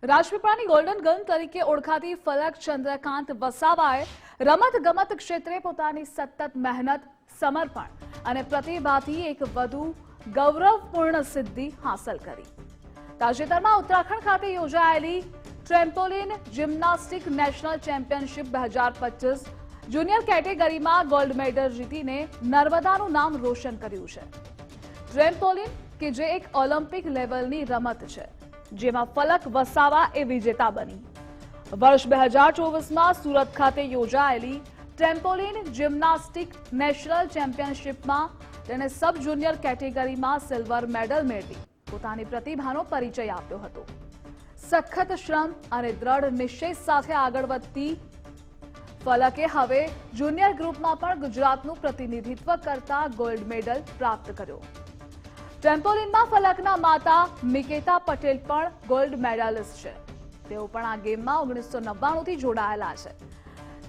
રાજપીપળાની golden girl તરીકે ઓળખાતી ફલક ચંદ્રકાંત વસાવાએ રમત-ગમત ક્ષેત્રે પોતાની સતત મહેનત, સમર્પણ અને પ્રતિભાથી એક વધુ ગૌરવપૂર્ણ સિદ્ધિ હાંસલ કરી. તાજેતરમાં ઉત્તરાખંડ ખાતે યોજાયેલી trampoline gymnastic national championship 2025 junior કેટેગરીમાં ગોલ્ડ મેડલ જીતીને નર્મદાનું નામ રોશન કર્યું છે. ટ્રેમ્પોલિન કે જે એક ઓલિમ્પિક લેવલની રમત છે, જેમાં ફલક વસાવા એ વિજેતા બની. વર્ષ 2024માં સુરત ખાતે યોજાયેલી ટ્રેમ્પોલિન જિમ્નાસ્ટિક નેશનલ ચેમ્પિયનશિપમાં તેણે સબ જુનિયર કેટેગરીમાં સિલ્વર મેડલ મેળવી પોતાની પ્રતિભાનો પરિચય આપ્યો હતો. સખત શ્રમ અને દ્રઢ નિશ્ચય સાથે આગળ વધતી ફલકે હવે જુનિયર ગ્રુપમાં પણ ગુજરાતનું પ્રતિનિધિત્વ કરતા ગોલ્ડ મેડલ પ્રાપ્ત કર્યો. ટ્રેમ્પોલિનમાં ફલકના માતા મિકેતા પટેલ પણ ગોલ્ડ મેડાલિસ્ટ છે. તેઓ પણ આ ગેમમાં 1999થી જોડાયેલા છે,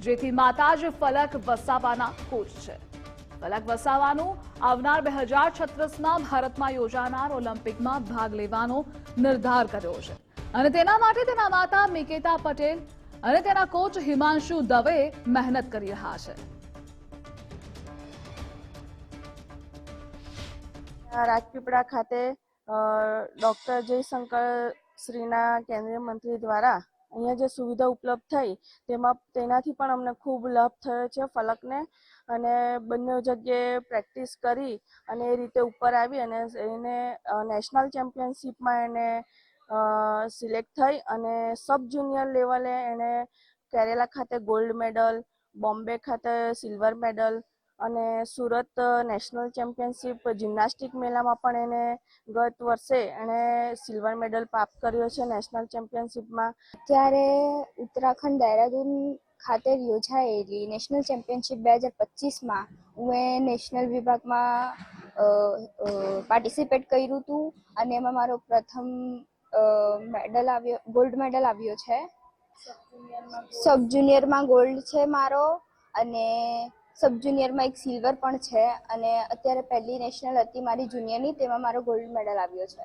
જેથી માતા જ ફલક વસાવાના કોચ છે. ફલક વસાવાનું આવનાર 2036માં ભારતમાં યોજાનાર ઓલિમ્પિકમાં ભાગ લેવાનો નિર્ધાર કર્યો છે અને તેના માટે તેના માતા મિકેતા પટેલ અને તેના કોચ હિમાંશુ દવેએ મહેનત કરી રહ્યા છે. રાજપીપળા ખાતે ડૉક્ટર જયશંકર શ્રીના કેન્દ્રીય મંત્રી દ્વારા અહીંયા જે સુવિધા ઉપલબ્ધ થઈ તેનાથી પણ અમને ખૂબ લાભ થયો છે ફલકને, અને બંને જગ્યાએ પ્રેક્ટિસ કરી અને એ રીતે ઉપર આવી અને એને નેશનલ ચેમ્પિયનશિપમાં એને સિલેક્ટ થઈ અને સબ જુનિયર લેવલે એણે કેરેલા ખાતે ગોલ્ડ મેડલ, બોમ્બે ખાતે સિલ્વર મેડલ અને સુરત નેશનલ ચેમ્પિયનશિપ જિમ્નાસ્ટિક મેળામાં પણ એને ગત વર્ષે એણે સિલ્વર મેડલ પ્રાપ્ત કર્યો છે નેશનલ ચેમ્પિયનશિપમાં. ત્યારે ઉત્તરાખંડ દહેરાદૂન ખાતે યોજાયેલી નેશનલ ચેમ્પિયનશિપ 2025માં હું નેશનલ વિભાગમાં પાર્ટિસિપેટ કર્યું હતું અને એમાં મારો પ્રથમ ગોલ્ડ મેડલ આવ્યો છે. સબ જુનિયરમાં ગોલ્ડ છે મારો અને સબ જુનિયરમાં એક સિલ્વર પણ છે અને અત્યારે પહેલી નેશનલ હતી મારી જુનિયરની, તેમાં મારો ગોલ્ડ મેડલ આવ્યો છે.